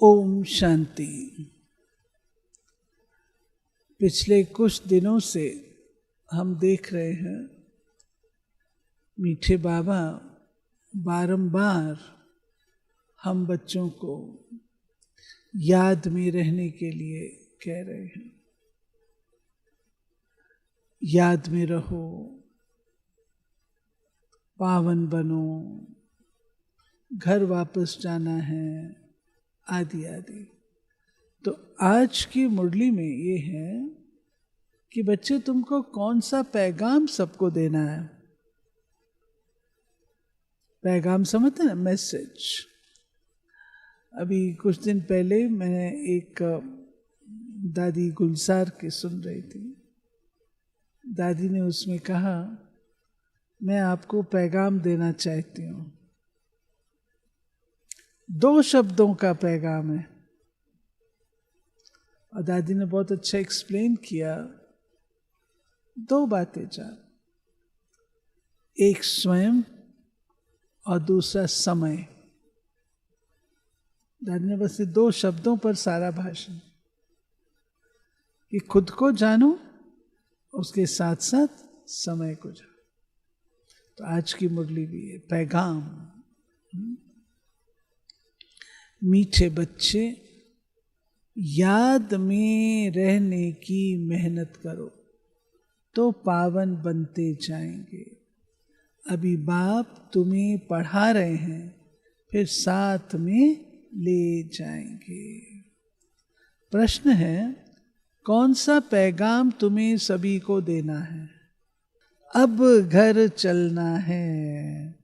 ओम शांति। पिछले कुछ दिनों से हम देख रहे हैं मीठे बाबा बारंबार हम बच्चों को याद में रहने के लिए कह रहे हैं, याद में रहो, पावन बनो, घर वापस जाना है, आदि आदि। तो आज की मुरली में ये है कि बच्चे तुमको कौन सा पैगाम सबको देना है। पैगाम समझते हैं, मैसेज। अभी कुछ दिन पहले मैंने एक दादी गुलजार की सुन रही थी। दादी ने उसमें कहा, मैं आपको पैगाम देना चाहती हूँ। 2 शब्दों का पैगाम है। और दादी ने बहुत अच्छा एक्सप्लेन किया। 2 बातें चार, एक स्वयं और दूसरा समय। दादी ने बस 2 शब्दों पर सारा भाषण, कि खुद को जानो, उसके साथ साथ समय को जानो। तो आज की मुरली भी है पैगाम। मीठे बच्चे, याद में रहने की मेहनत करो तो पावन बनते जाएंगे। अभी बाप तुम्हें पढ़ा रहे हैं, फिर साथ में ले जाएंगे। प्रश्न है, कौन सा पैगाम तुम्हें सभी को देना है? अब घर चलना है,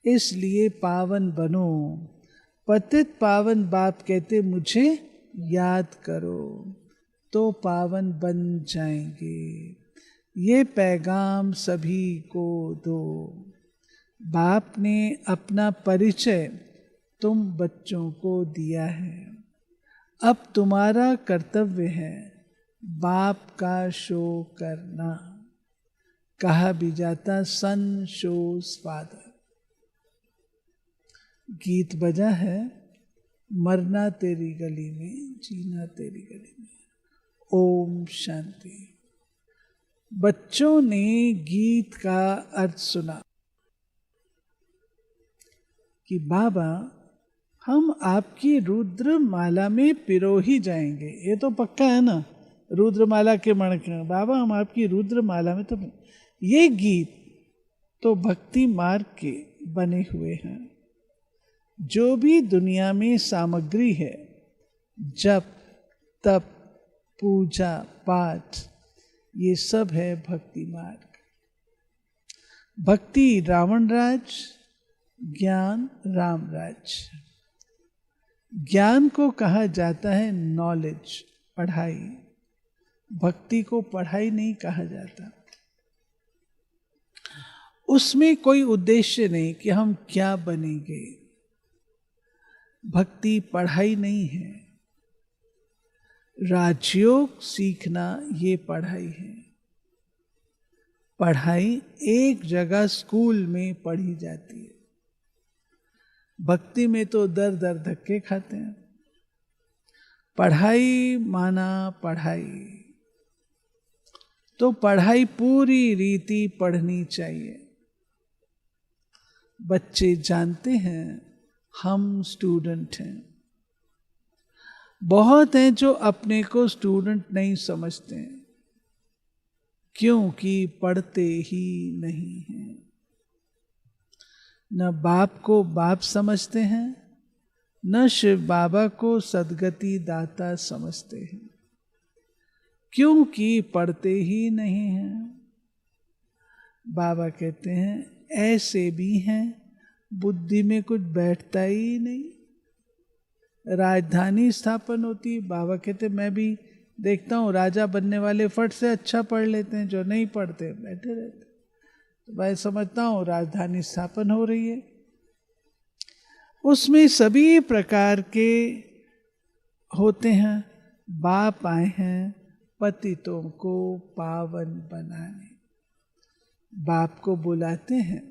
इसलिए पावन बनो। पतित पावन बाप कहते, मुझे याद करो तो पावन बन जाएंगे। ये पैगाम सभी को दो। बाप ने अपना परिचय तुम बच्चों को दिया है। अब तुम्हारा कर्तव्य है बाप का शो करना। कहा भी जाता, सन शोज फादर। गीत बजा है, मरना तेरी गली में, जीना तेरी गली में। ओम शांति। बच्चों ने गीत का अर्थ सुना कि बाबा हम आपकी रुद्र माला में पिरो ही जाएंगे। ये तो पक्का है ना, रुद्र माला के मणके, बाबा हम आपकी रुद्र माला में तो। ये गीत तो भक्ति मार्ग के बने हुए हैं। जो भी दुनिया में सामग्री है, जप, तप, पूजा, पाठ, ये सब है भक्ति मार्ग। भक्ति रावण राज, ज्ञान राम राज। ज्ञान को कहा जाता है नॉलेज, पढ़ाई। भक्ति को पढ़ाई नहीं कहा जाता। उसमें कोई उद्देश्य नहीं कि हम क्या बनेंगे। भक्ति पढ़ाई नहीं है। राजयोग सीखना ये पढ़ाई है। पढ़ाई एक जगह स्कूल में पढ़ी जाती है। भक्ति में तो दर दर धक्के खाते हैं। पढ़ाई माना पढ़ाई, तो पढ़ाई पूरी रीति पढ़नी चाहिए। बच्चे जानते हैं हम स्टूडेंट हैं। बहुत हैं जो अपने को स्टूडेंट नहीं समझते हैं, क्योंकि पढ़ते ही नहीं हैं। न बाप को बाप समझते हैं, न शिव बाबा को सद्गति दाता समझते हैं, क्योंकि पढ़ते ही नहीं हैं। बाबा कहते हैं, ऐसे भी हैं बुद्धि में कुछ बैठता ही नहीं। राजधानी स्थापन होती, बाबा कहते मैं भी देखता हूँ राजा बनने वाले फट से अच्छा पढ़ लेते हैं, जो नहीं पढ़ते बैठे रहते। तो मैं समझता हूँ राजधानी स्थापन हो रही है। उसमें सभी प्रकार के होते हैं। बाप आए हैं पतितों को पावन बनाने। बाप को बुलाते हैं,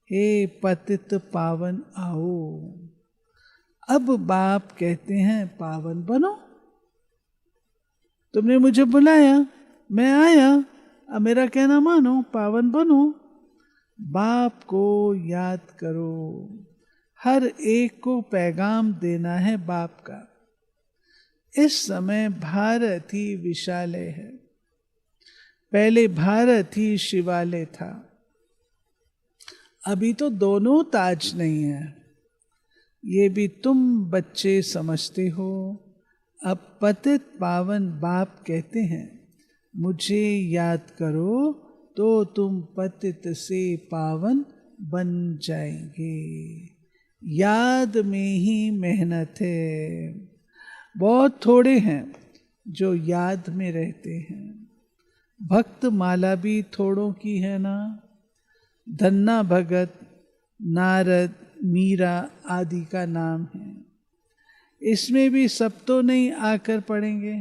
हे पतित पावन आओ। अब बाप कहते हैं पावन बनो, तुमने मुझे बुलाया, मैं आया, अब मेरा कहना मानो, पावन बनो। बाप को याद करो, हर एक को पैगाम देना है बाप का। इस समय भारत ही विशालय है, पहले भारत ही शिवालय था, अभी तो दोनों ताज नहीं है। ये भी तुम बच्चे समझते हो। अब पतित पावन बाप कहते हैं मुझे याद करो तो तुम पतित से पावन बन जाएंगे। याद में ही मेहनत है। बहुत थोड़े हैं जो याद में रहते हैं। भक्त माला भी थोड़ों की है ना। धन्ना भगत, नारद, मीरा आदि का नाम है। इसमें भी सब तो नहीं आकर पढ़ेंगे।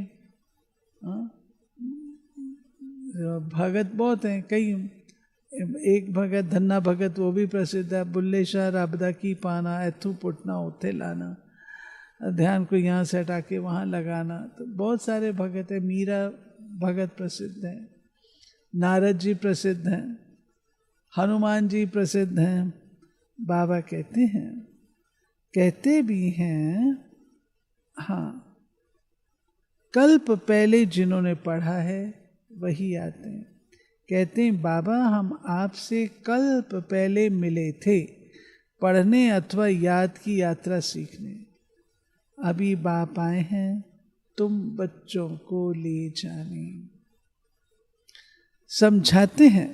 भगत बहुत हैं, कई। एक भगत धन्ना भगत वो भी प्रसिद्ध है। बुल्ले शाह राबदा की पाना, एथू पुटना उथे लाना, ध्यान को यहाँ से हटा के वहाँ लगाना। तो बहुत सारे भगत हैं। मीरा भगत प्रसिद्ध हैं, नारद जी प्रसिद्ध हैं, हनुमान जी प्रसिद्ध हैं। बाबा कहते हैं, कहते भी हैं, हाँ, कल्प पहले जिन्होंने पढ़ा है वही आते हैं। कहते हैं बाबा हम आपसे कल्प पहले मिले थे, पढ़ने अथवा याद की यात्रा सीखने। अभी बाप आए हैं तुम बच्चों को ले जाने। समझाते हैं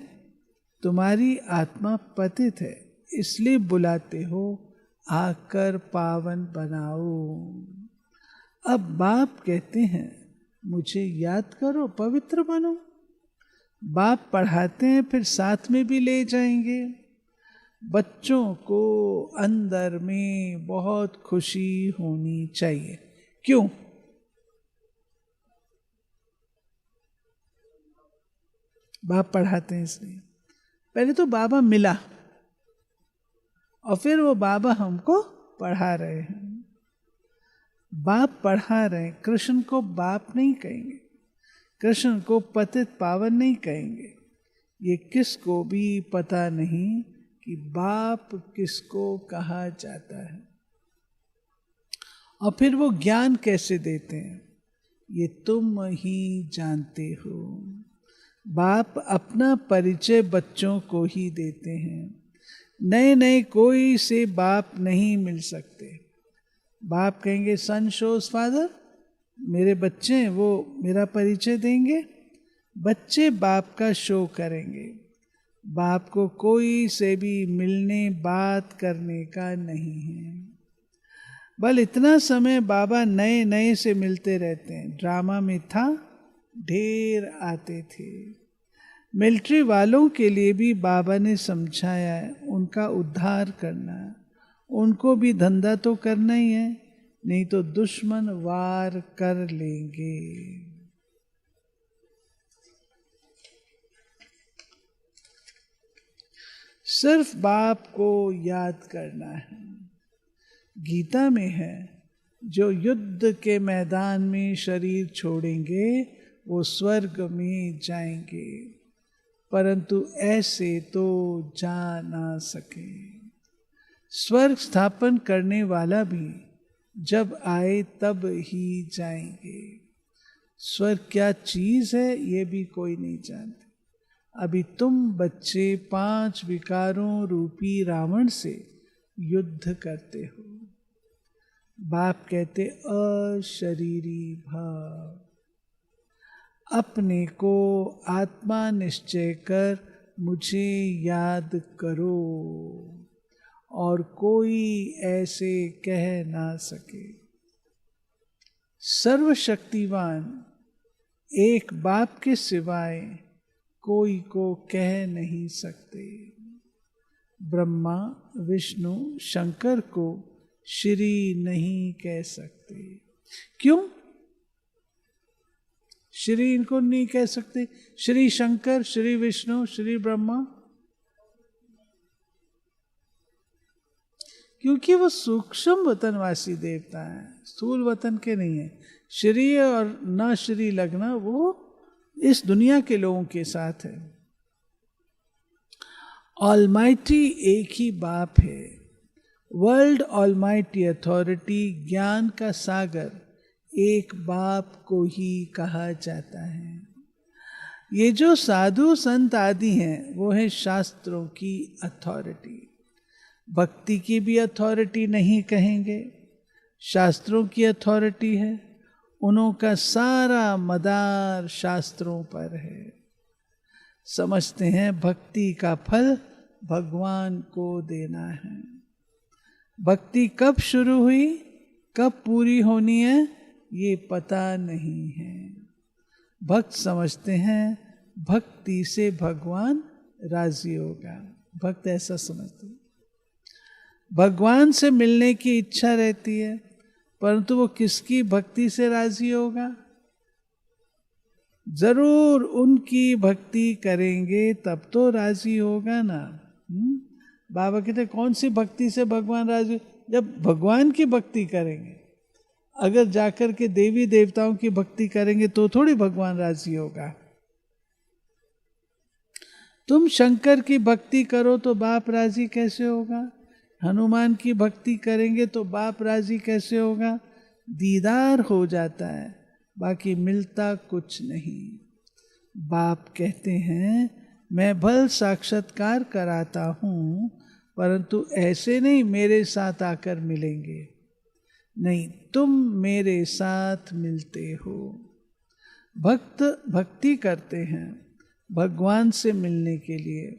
तुम्हारी आत्मा पतित है, इसलिए बुलाते हो, आकर पावन बनाओ। अब बाप कहते हैं मुझे याद करो, पवित्र बनो। बाप पढ़ाते हैं, फिर साथ में भी ले जाएंगे। बच्चों को अंदर में बहुत खुशी होनी चाहिए। क्यों? बाप पढ़ाते हैं इसलिए। पहले तो बाबा मिला और फिर वो बाबा हमको पढ़ा रहे हैं। बाप पढ़ा रहे हैं। कृष्ण को बाप नहीं कहेंगे, कृष्ण को पतित पावन नहीं कहेंगे। ये किसको भी पता नहीं कि बाप किसको कहा जाता है। और फिर वो ज्ञान कैसे देते हैं ये तुम ही जानते हो। बाप अपना परिचय बच्चों को ही देते हैं। नए नए कोई से बाप नहीं मिल सकते। बाप कहेंगे सन शोज फादर, मेरे बच्चे हैं, वो मेरा परिचय देंगे। बच्चे बाप का शो करेंगे। बाप को कोई से भी मिलने बात करने का नहीं है। बल इतना समय बाबा नए नए से मिलते रहते हैं। ड्रामा में था, ढेर आते थे। मिलिट्री वालों के लिए भी बाबा ने समझाया है उनका उद्धार करना है। उनको भी धंधा तो करना ही है, नहीं तो दुश्मन वार कर लेंगे। सिर्फ बाप को याद करना है। गीता में है जो युद्ध के मैदान में शरीर छोड़ेंगे वो स्वर्ग में जाएंगे, परंतु ऐसे तो जा ना सके। स्वर्ग स्थापन करने वाला भी जब आए तब ही जाएंगे। स्वर्ग क्या चीज है ये भी कोई नहीं जानते। अभी तुम बच्चे 5 विकारों रूपी रावण से युद्ध करते हो। बाप कहते अशरीरी भाव। अपने को आत्मा निश्चय कर मुझे याद करो और कोई ऐसे कह ना सके। सर्वशक्तिवान एक बाप के सिवाय कोई को कह नहीं सकते। ब्रह्मा विष्णु शंकर को श्री नहीं कह सकते। क्यों श्री इनको नहीं कह सकते? श्री शंकर, श्री विष्णु, श्री ब्रह्मा, क्योंकि वो सूक्ष्म वतनवासी देवता है, स्थूल वतन के नहीं है। श्री और न श्री लगना वो इस दुनिया के लोगों के साथ है। ऑलमाइटी एक ही बाप है। वर्ल्ड ऑलमाइटी अथॉरिटी, ज्ञान का सागर, एक बाप को ही कहा जाता है। ये जो साधु संत आदि हैं वो है शास्त्रों की अथॉरिटी। भक्ति की भी अथॉरिटी नहीं कहेंगे, शास्त्रों की अथॉरिटी है। उनका सारा मदार शास्त्रों पर है। समझते हैं भक्ति का फल भगवान को देना है। भक्ति कब शुरू हुई, कब पूरी होनी है, ये पता नहीं है। भक्त समझते हैं भक्ति से भगवान राजी होगा। भक्त ऐसा समझते हैं। भगवान से मिलने की इच्छा रहती है, परंतु वो किसकी भक्ति से राजी होगा? जरूर उनकी भक्ति करेंगे तब तो राजी होगा ना। बाबा कहते कौन सी भक्ति से भगवान राजी? जब भगवान की भक्ति करेंगे। अगर जाकर के देवी देवताओं की भक्ति करेंगे तो थोड़ी भगवान राजी होगा। तुम शंकर की भक्ति करो तो बाप राजी कैसे होगा? हनुमान की भक्ति करेंगे तो बाप राजी कैसे होगा? दीदार हो जाता है, बाकी मिलता कुछ नहीं। बाप कहते हैं मैं भल साक्षात्कार कराता हूँ, परंतु ऐसे नहीं मेरे साथ आकर मिलेंगे। नहीं, तुम मेरे साथ मिलते हो। भक्त भक्ति करते हैं भगवान से मिलने के लिए।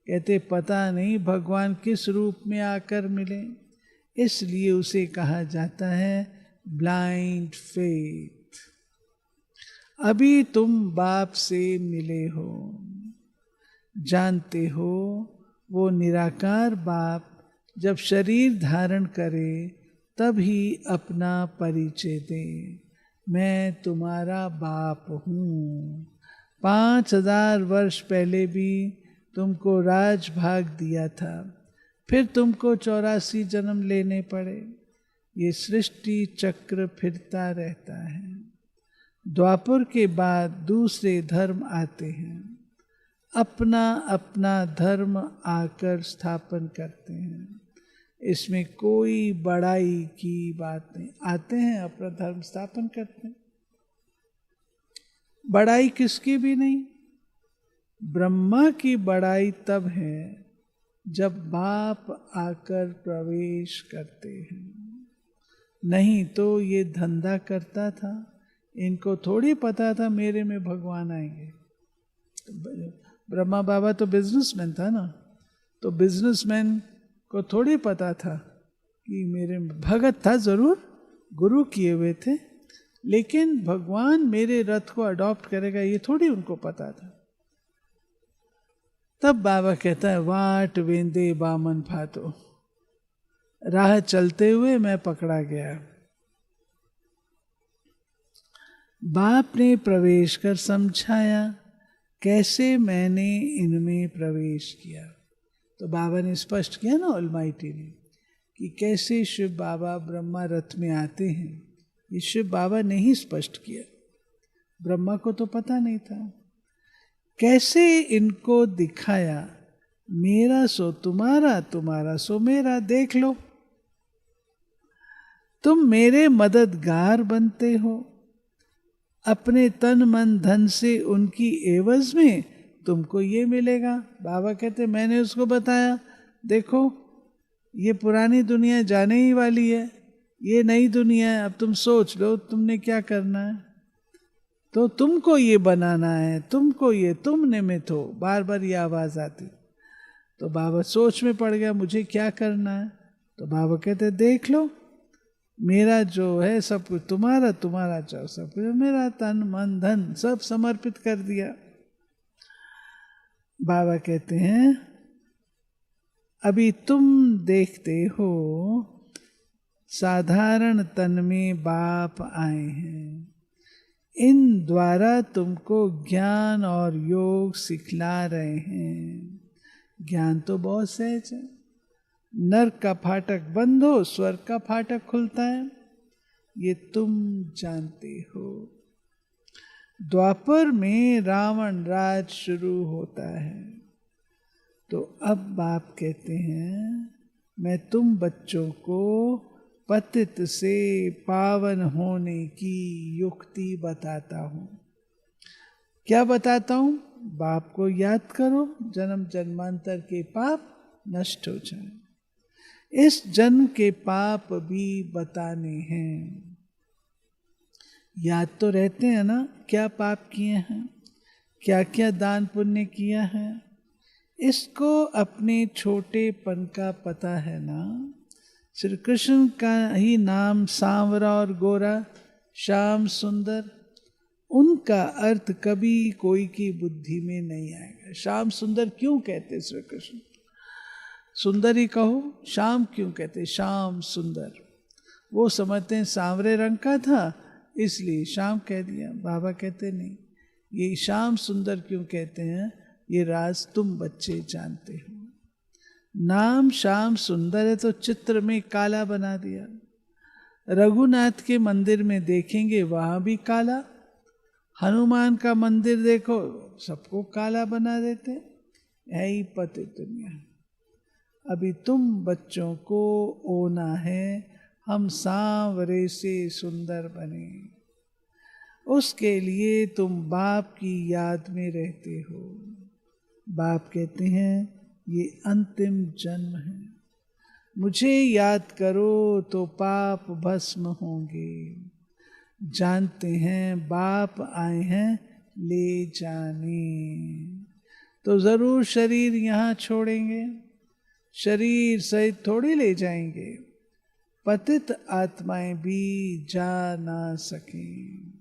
कहते पता नहीं भगवान किस रूप में आकर मिले, इसलिए उसे कहा जाता है ब्लाइंड फेथ। अभी तुम बाप से मिले हो, जानते हो वो निराकार बाप जब शरीर धारण करे तब ही अपना परिचय दे। मैं तुम्हारा बाप हूँ। 5000 वर्ष पहले भी तुमको राजभाग दिया था, फिर तुमको 84 जन्म लेने पड़े। ये सृष्टि चक्र फिरता रहता है। द्वापर के बाद दूसरे धर्म आते हैं, अपना अपना धर्म आकर स्थापन करते हैं। इसमें कोई बड़ाई की बात नहीं। आते हैं अपना धर्म स्थापन करते हैं, बड़ाई किसकी भी नहीं। ब्रह्मा की बड़ाई तब है जब बाप आकर प्रवेश करते हैं, नहीं तो ये धंधा करता था। इनको थोड़ी पता था मेरे में भगवान आएंगे। ब्रह्मा बाबा तो बिजनेसमैन था ना, तो बिजनेसमैन को थोड़ी पता था कि मेरे भगत था, जरूर गुरु किए हुए थे, लेकिन भगवान मेरे रथ को अडॉप्ट करेगा ये थोड़ी उनको पता था। तब बाबा कहता है वाट वेंदे बामन फातो, राह चलते हुए मैं पकड़ा गया। बाप ने प्रवेश कर समझाया कैसे मैंने इनमें प्रवेश किया। तो बाबा ने स्पष्ट किया ना, ऑलमाइटी ने, कि कैसे शिव बाबा ब्रह्मा रथ में आते हैं। ये शिव बाबा ने ही स्पष्ट किया, ब्रह्मा को तो पता नहीं था। कैसे इनको दिखाया, मेरा सो तुम्हारा, तुम्हारा सो मेरा, देख लो। तुम मेरे मददगार बनते हो, अपने तन मन धन से उनकी एवज में तुमको ये मिलेगा। बाबा कहते मैंने उसको बताया, देखो ये पुरानी दुनिया जाने ही वाली है, ये नई दुनिया है, अब तुम सोच लो तुमने क्या करना है। तो तुमको ये बनाना है, तुमको ये, तुम निमित्त हो। बार बार ये आवाज आती। तो बाबा सोच में पड़ गया मुझे क्या करना है। तो बाबा कहते देख लो, मेरा जो है सब कुछ तुम्हारा, तुम्हारा चाहो सब कुछ मेरा, तन मन धन सब समर्पित कर दिया। बाबा कहते हैं अभी तुम देखते हो साधारण तन में बाप आए हैं, इन द्वारा तुमको ज्ञान और योग सिखला रहे हैं। ज्ञान तो बहुत सहज है, नरक का फाटक बंद हो, स्वर्ग का फाटक खुलता है, ये तुम जानते हो। द्वापर में रावण राज शुरू होता है, तो अब बाप कहते हैं मैं तुम बच्चों को पतित से पावन होने की युक्ति बताता हूँ। क्या बताता हूँ? बाप को याद करो, जन्म जन्मांतर के पाप नष्ट हो जाए। इस जन्म के पाप भी बताने हैं। याद तो रहते हैं ना, क्या पाप किए हैं, क्या क्या दान पुण्य किया है, इसको अपने छोटेपन का पता है ना। श्री कृष्ण का ही नाम सांवरा और गोरा, श्याम सुंदर, उनका अर्थ कभी कोई की बुद्धि में नहीं आएगा। श्याम सुंदर क्यों कहते श्री कृष्ण? सुंदर ही कहो, श्याम क्यों कहते? श्याम सुंदर, वो समझते हैं सांवरे रंग का था इसलिए श्याम कह दिया। बाबा कहते नहीं, ये श्याम सुंदर क्यों कहते हैं, ये राज तुम बच्चे जानते हो। नाम श्याम सुंदर है तो चित्र में काला बना दिया। रघुनाथ के मंदिर में देखेंगे वहां भी काला, हनुमान का मंदिर देखो सबको काला बना देते। है ही पति दुनिया। अभी तुम बच्चों को ओना है, हम सांवरे से सुंदर बने, उसके लिए तुम बाप की याद में रहते हो। बाप कहते हैं ये अंतिम जन्म है, मुझे याद करो तो पाप भस्म होंगे। जानते हैं बाप आए हैं ले जाने, तो जरूर शरीर यहाँ छोड़ेंगे, शरीर सहित थोड़ी ले जाएंगे। पतित आत्माएं भी जा ना सकें,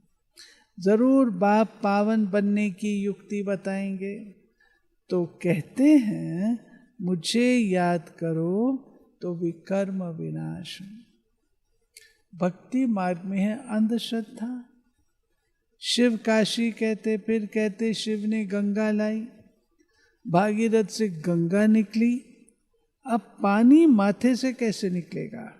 जरूर बाप पावन बनने की युक्ति बताएंगे। तो कहते हैं मुझे याद करो तो विकर्म विनाश। भक्ति मार्ग में है अंधश्रद्धा। शिव काशी कहते, फिर कहते शिव ने गंगा लाई, भागीरथ से गंगा निकली। अब पानी माथे से कैसे निकलेगा?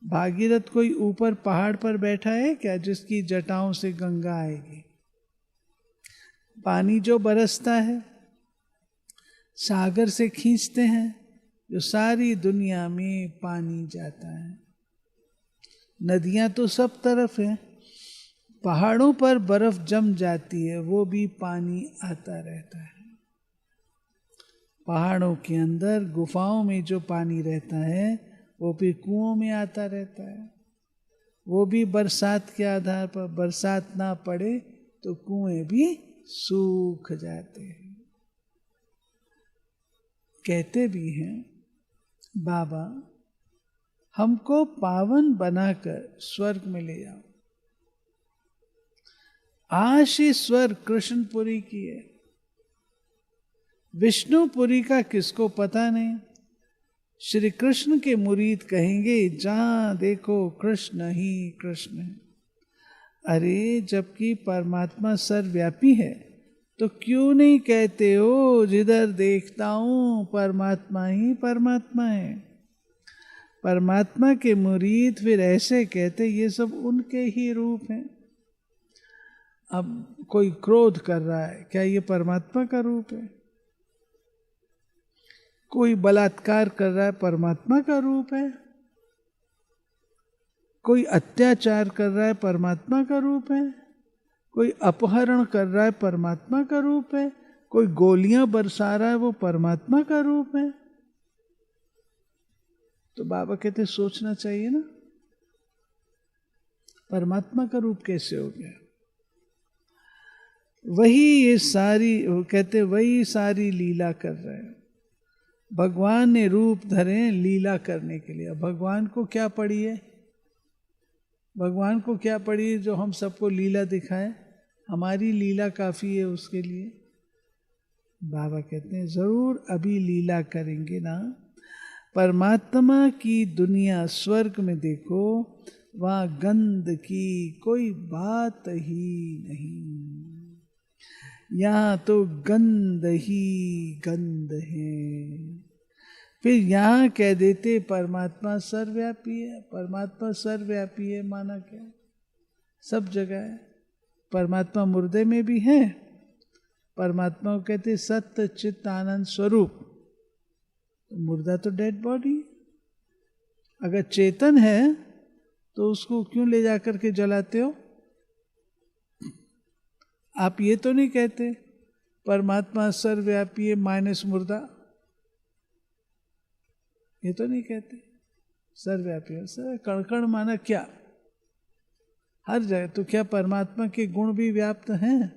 भागीरथ कोई ऊपर पहाड़ पर बैठा है क्या जिसकी जटाओं से गंगा आएगी? पानी जो बरसता है सागर से खींचते हैं, जो सारी दुनिया में पानी जाता है। नदियां तो सब तरफ हैं, पहाड़ों पर बर्फ जम जाती है, वो भी पानी आता रहता है। पहाड़ों के अंदर गुफाओं में जो पानी रहता है वो भी कुओं में आता रहता है। वो भी बरसात के आधार पर, बरसात ना पड़े तो कुएं भी सूख जाते हैं। कहते भी हैं बाबा हमको पावन बनाकर स्वर्ग में ले जाओ। आशी स्वर्ग कृष्णपुरी की है, विष्णुपुरी का किसको पता नहीं। श्री कृष्ण के मुरीद कहेंगे जहां देखो कृष्ण ही कृष्ण है। अरे जबकि परमात्मा सर्वव्यापी है तो क्यों नहीं कहते हो जिधर देखता हूं परमात्मा ही परमात्मा है। परमात्मा के मुरीद फिर ऐसे कहते ये सब उनके ही रूप हैं। अब कोई क्रोध कर रहा है, क्या ये परमात्मा का रूप है? कोई बलात्कार कर रहा है, परमात्मा का रूप है? कोई अत्याचार कर रहा है, परमात्मा का रूप है? कोई अपहरण कर रहा है, परमात्मा का रूप है? कोई गोलियां बरसा रहा है, वो परमात्मा का रूप है? तो बाबा कहते सोचना चाहिए ना, परमात्मा का रूप कैसे हो गया? वही ये सारी, वो कहते वही सारी लीला कर रहे हैं। भगवान ने रूप धरे लीला करने के लिए। अब भगवान को क्या पड़ी है? भगवान को क्या पड़ी है जो हम सबको लीला दिखाए? हमारी लीला काफी है उसके लिए। बाबा कहते हैं जरूर अभी लीला करेंगे ना। परमात्मा की दुनिया स्वर्ग में देखो, वहां गंध की कोई बात ही नहीं। यहाँ तो गंध ही गंध है। फिर यहाँ कह देते परमात्मा सर्वव्यापी है। परमात्मा सर्वव्यापी है माना क्या? सब जगह है। परमात्मा मुर्दे में भी है। परमात्मा को कहते सत्य चित्त आनंद स्वरूप। तो मुर्दा तो डेड बॉडी। अगर चेतन है तो उसको क्यों ले जाकर के जलाते हो? आप ये तो नहीं कहते परमात्मा सर्वव्यापी है माइनस मुर्दा, ये तो नहीं कहते। सर्वव्यापी है सर, कण कण माना क्या? हर जगह। तो क्या परमात्मा के गुण भी व्याप्त हैं?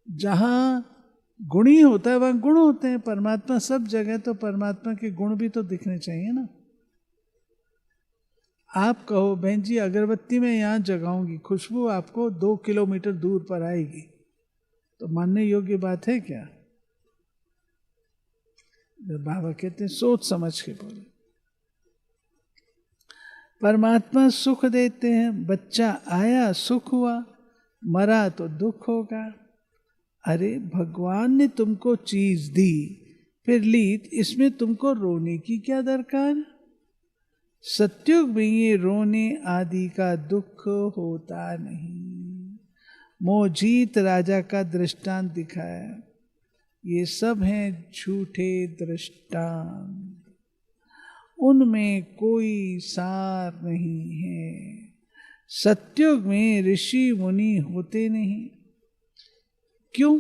जहां गुणी होता है वहां गुण होते हैं। परमात्मा सब जगह, तो परमात्मा के गुण भी तो दिखने चाहिए ना। आप कहो बहन जी अगरबत्ती में यहां जगाऊंगी, खुशबू आपको 2 किलोमीटर दूर पर आएगी, तो मानने योग्य बात है क्या? बाबा कहते हैं सोच समझ के बोले। परमात्मा सुख देते हैं। बच्चा आया सुख हुआ, मरा तो दुख होगा। अरे भगवान ने तुमको चीज दी, फिर ली, इसमें तुमको रोने की क्या दरकार? सत्युग में ये रोने आदि का दुख होता नहीं। मोहजीत राजा का दृष्टांत दिखाया। ये सब हैं झूठे दृष्टांत, उनमें कोई सार नहीं है। सत्युग में ऋषि मुनि होते नहीं। क्यों?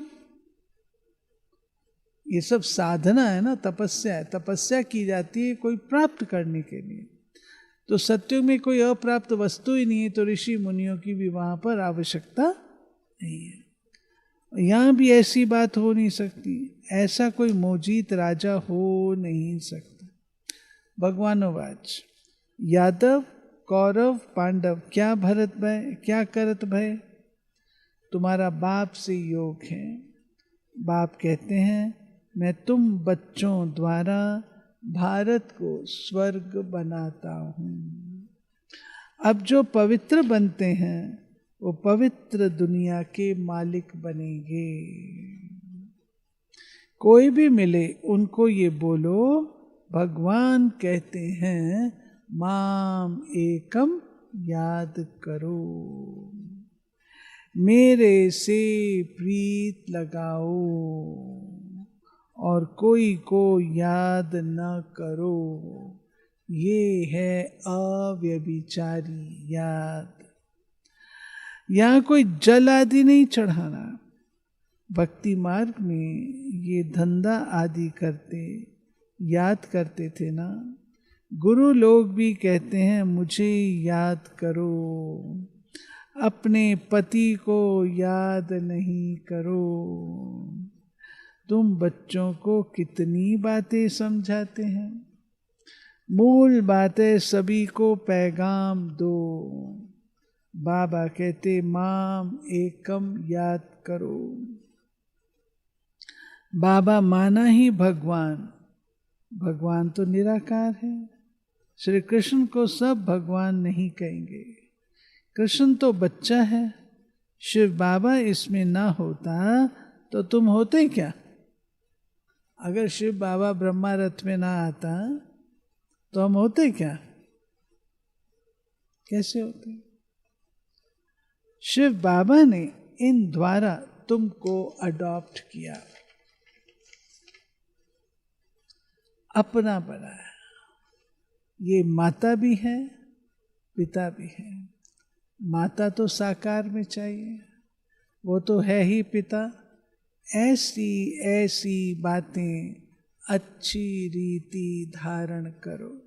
ये सब साधना है ना, तपस्या है। तपस्या की जाती है कोई प्राप्त करने के लिए। तो सत्युग में कोई अप्राप्त वस्तु ही नहीं है, तो ऋषि मुनियों की भी वहां पर आवश्यकता नहीं है। यहां भी ऐसी बात हो नहीं सकती। ऐसा कोई मोजीत राजा हो नहीं सकता। भगवानोवाच यादव कौरव पांडव क्या भरत भय, क्या करत भय? तुम्हारा बाप से योग है। बाप कहते हैं मैं तुम बच्चों द्वारा भारत को स्वर्ग बनाता हूं। अब जो पवित्र बनते हैं वो पवित्र दुनिया के मालिक बनेंगे। कोई भी मिले उनको ये बोलो भगवान कहते हैं माम एकम याद करो, मेरे से प्रीत लगाओ और कोई को याद न करो। ये है अव्यभिचारी याद। यहाँ कोई जल आदि नहीं चढ़ाना। भक्ति मार्ग में ये धंधा आदि करते याद करते थे ना। गुरु लोग भी कहते हैं मुझे याद करो, अपने पति को याद नहीं करो। तुम बच्चों को कितनी बातें समझाते हैं। मूल बातें सभी को पैगाम दो। बाबा कहते माम एकम याद करो। बाबा माना ही भगवान। भगवान तो निराकार है। श्री कृष्ण को सब भगवान नहीं कहेंगे। कृष्ण तो बच्चा है। शिव बाबा इसमें ना होता तो तुम होते क्या? अगर शिव बाबा ब्रह्मा रथ में ना आता तो हम होते क्या? कैसे होते? शिव बाबा ने इन द्वारा तुमको अडॉप्ट किया, अपना बनाया। ये माता भी है पिता भी है। माता तो साकार में चाहिए, वो तो है ही पिता। ऐसी ऐसी बातें अच्छी रीति धारण करो।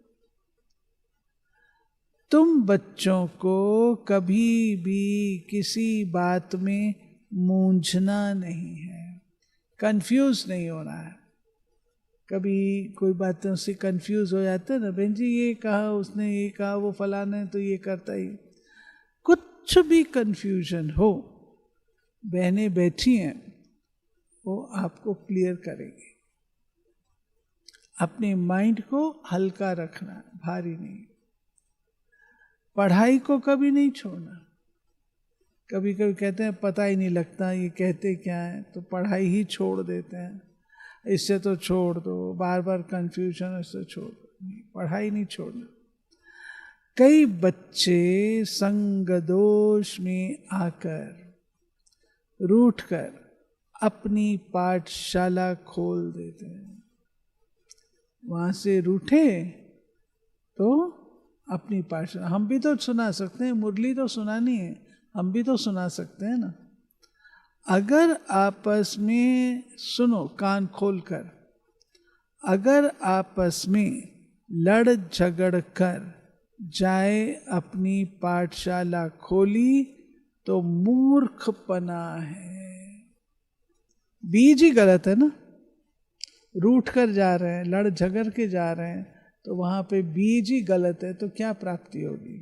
तुम बच्चों को कभी भी किसी बात में मूंझना नहीं है, कंफ्यूज नहीं होना है। कभी कोई बातों से कंफ्यूज हो जाता है ना, बहन जी ये कहा उसने, ये कहा वो फलाने तो ये करता ही। कुछ भी कंफ्यूजन हो, बहनें बैठी हैं वो आपको क्लियर करेंगे। अपने माइंड को हल्का रखना, भारी नहीं। पढ़ाई को कभी नहीं छोड़ना। कभी कभी कहते हैं पता ही नहीं लगता ये कहते क्या है, तो पढ़ाई ही छोड़ देते हैं, इससे तो छोड़ दो, बार बार कंफ्यूजन, इससे छोड़ दो, पढ़ाई नहीं छोड़ना। कई बच्चे संग दोष में आकर रूठकर अपनी पाठशाला खोल देते हैं। वहां से रूठे तो अपनी पाठशाला, हम भी तो सुना सकते हैं, मुरली तो सुनानी है, हम भी तो सुना सकते हैं ना। अगर आपस में सुनो कान खोलकर, अगर आपस में लड़ झगड़ कर जाए अपनी पाठशाला खोली तो मूर्खपना है। बीज ही गलत है ना, रूठ कर जा रहे हैं, लड़ झगड़ के जा रहे हैं, तो वहां पे बीज ही गलत है, तो क्या प्राप्ति होगी।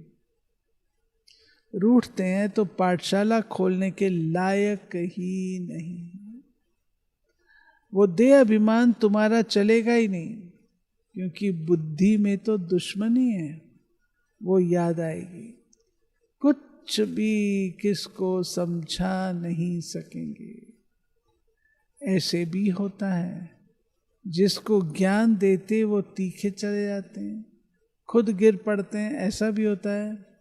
रूठते हैं तो पाठशाला खोलने के लायक ही नहीं। वो देह अभिमान तुम्हारा चलेगा ही नहीं, क्योंकि बुद्धि में तो दुश्मनी है, वो याद आएगी। कुछ भी किसको समझा नहीं सकेंगे। ऐसे भी होता है, जिसको ज्ञान देते वो तीखे चले जाते हैं, खुद गिर पड़ते हैं, ऐसा भी होता है।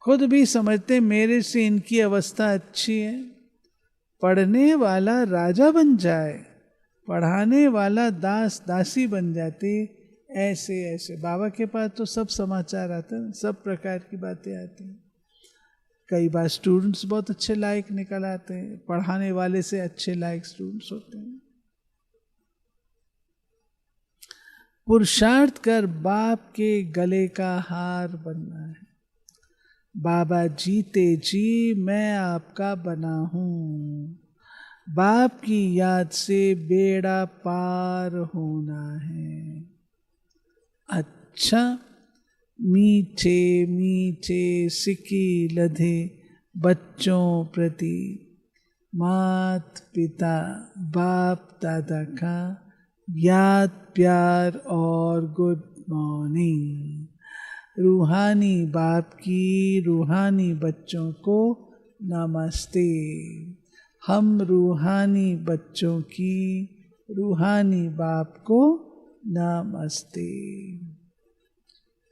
खुद भी समझते मेरे से इनकी अवस्था अच्छी है, पढ़ने वाला राजा बन जाए, पढ़ाने वाला दास दासी बन जाते। ऐसे ऐसे बाबा के पास तो सब समाचार आते हैं, सब प्रकार की बातें आती हैं। कई बार स्टूडेंट्स बहुत अच्छे लायक निकल आते हैं, पढ़ाने वाले से अच्छे लायक स्टूडेंट्स होते हैं। पुरुषार्थ कर बाप के गले का हार बनना है। बाबा जीते जी मैं आपका बना हूं, बाप की याद से बेड़ा पार होना है। अच्छा, मीठे मीठे सिक्की लधे बच्चों प्रति मात पिता बाप दादा का याद प्यार और गुड मॉर्निंग। रूहानी बाप की रूहानी बच्चों को नमस्ते। हम रूहानी बच्चों की रूहानी बाप को नमस्ते।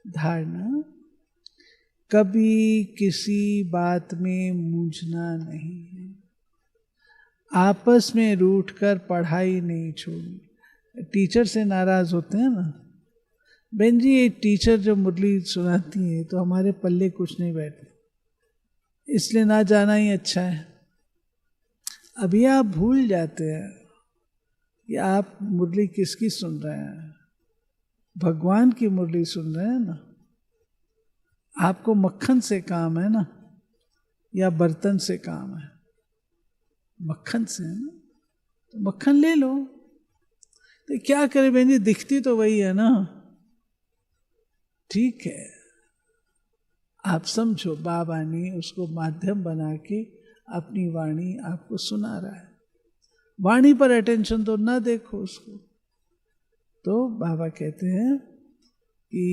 धारणा, कभी किसी बात में मूंझना नहीं है, आपस में रूठकर पढ़ाई नहीं छोड़नी। टीचर से नाराज होते हैं ना, बहन जी ये टीचर जो मुरली सुनाती है तो हमारे पल्ले कुछ नहीं बैठते, इसलिए ना जाना ही अच्छा है। अभी आप भूल जाते हैं कि आप मुरली किसकी सुन रहे हैं, भगवान की मुरली सुन रहे हैं ना। आपको मक्खन से काम है ना, या बर्तन से काम है? मक्खन से है ना, तो मक्खन ले लो। तो क्या करें बहन जी, दिखती तो वही है ना। ठीक है, आप समझो बाबा ने उसको माध्यम बना के अपनी वाणी आपको सुना रहा है। वाणी पर अटेंशन तो ना देखो उसको। तो बाबा कहते हैं कि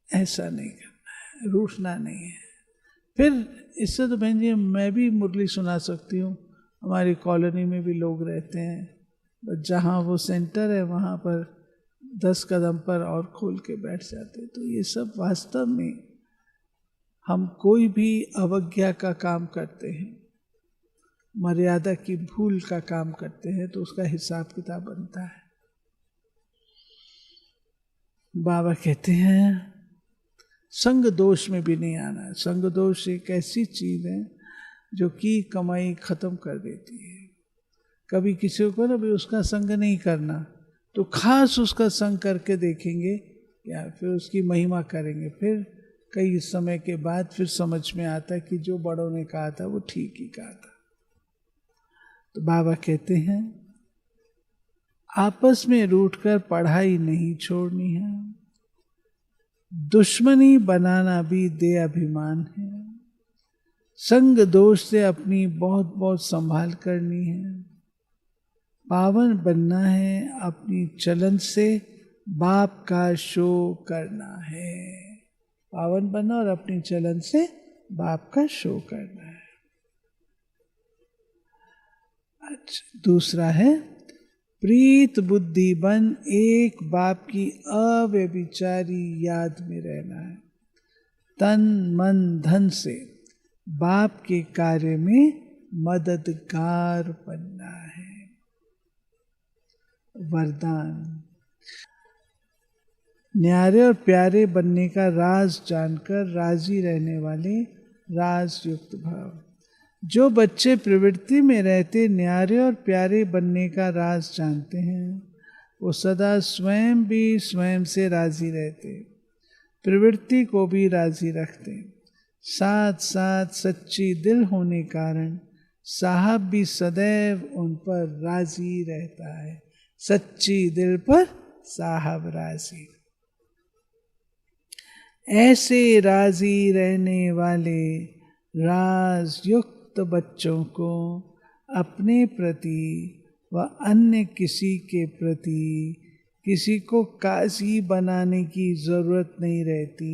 ऐसा नहीं करना है, रूठना नहीं है। फिर इससे तो बहन जी मैं भी मुरली सुना सकती हूँ, हमारी कॉलोनी में भी लोग रहते हैं, जहाँ वो सेंटर है वहाँ पर 10 कदम पर और खोल के बैठ जाते। तो ये सब वास्तव में हम कोई भी अवज्ञा का काम करते हैं, मर्यादा की भूल का काम करते हैं, तो उसका हिसाब किताब बनता है। बाबा कहते हैं संग दोष में भी नहीं आना है। संग दोष एक ऐसी चीज है जो कि कमाई खत्म कर देती है। कभी किसी को ना भी उसका संग नहीं करना, तो खास उसका संग करके देखेंगे या फिर उसकी महिमा करेंगे, फिर कई समय के बाद फिर समझ में आता है कि जो बड़ों ने कहा था वो ठीक ही कहा था। तो बाबा कहते हैं आपस में रूठकर पढ़ाई नहीं छोड़नी है, दुश्मनी बनाना भी दे अभिमान है, संग दोष से अपनी बहुत बहुत संभाल करनी है, पावन बनना है, अपनी चलन से बाप का शो करना है। पावन बनना और अपनी चलन से बाप का शो करना है। अच्छा, दूसरा है प्रीत बुद्धि बन एक बाप की अव्यभिचारी याद में रहना है। तन मन धन से बाप के कार्य में मददगार बनना है। वरदान, न्यारे और प्यारे बनने का राज जानकर राजी रहने वाले राजयुक्त भाव। जो बच्चे प्रवृत्ति में रहते न्यारे और प्यारे बनने का राज जानते हैं, वो सदा स्वयं भी स्वयं से राजी रहते, प्रवृत्ति को भी राजी रखते। साथ साथ सच्ची दिल होने कारण साहब भी सदैव उन पर राजी रहता है। सच्ची दिल पर साहब राजी। ऐसे राजी रहने वाले राजयुक्त बच्चों को अपने प्रति व अन्य किसी के प्रति किसी को काजी बनाने की जरूरत नहीं रहती,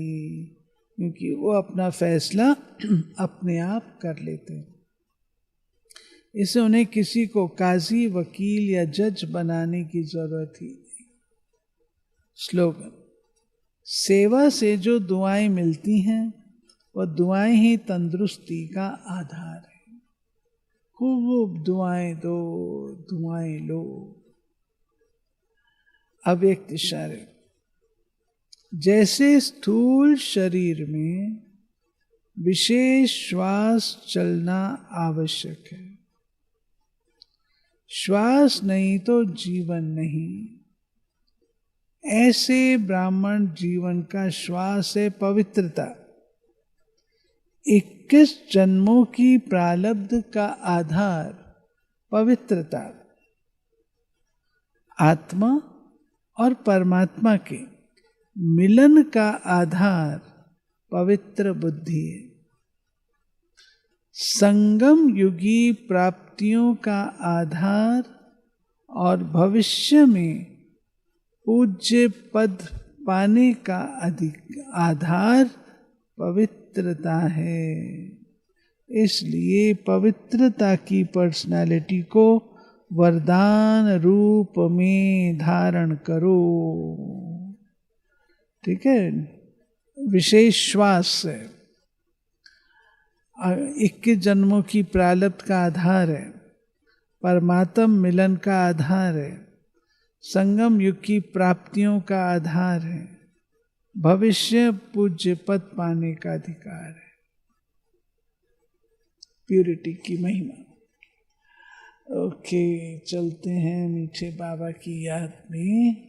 क्योंकि वो अपना फैसला अपने आप कर लेते हैं। इसे उन्हें किसी को काजी, वकील या जज बनाने की जरूरत ही नहीं। स्लोगन, सेवा से जो दुआएं मिलती हैं वह दुआएं ही तंदुरुस्ती का आधार है। खूब दुआएं दो, दुआएं लो। अव्यक्त इशारे, जैसे स्थूल शरीर में विशेष श्वास चलना आवश्यक है, श्वास नहीं तो जीवन नहीं, ऐसे ब्राह्मण जीवन का श्वास है पवित्रता। 21 जन्मों की प्रारब्ध का आधार पवित्रता। आत्मा और परमात्मा के मिलन का आधार पवित्र बुद्धि है। संगम युगी प्राप्तियों का आधार और भविष्य में पूज्य पद पाने का अधिक आधार पवित्रता है। इसलिए पवित्रता की पर्सनालिटी को वरदान रूप में धारण करो। ठीक है, विशेष श्वास है, 21 जन्मों की प्रारब्ध का आधार है, परमात्म मिलन का आधार है, संगम युग की प्राप्तियों का आधार है, भविष्य पूज्य पद पाने का अधिकार है। प्यूरिटी की महिमा। ओके, चलते हैं मीठे बाबा की याद में।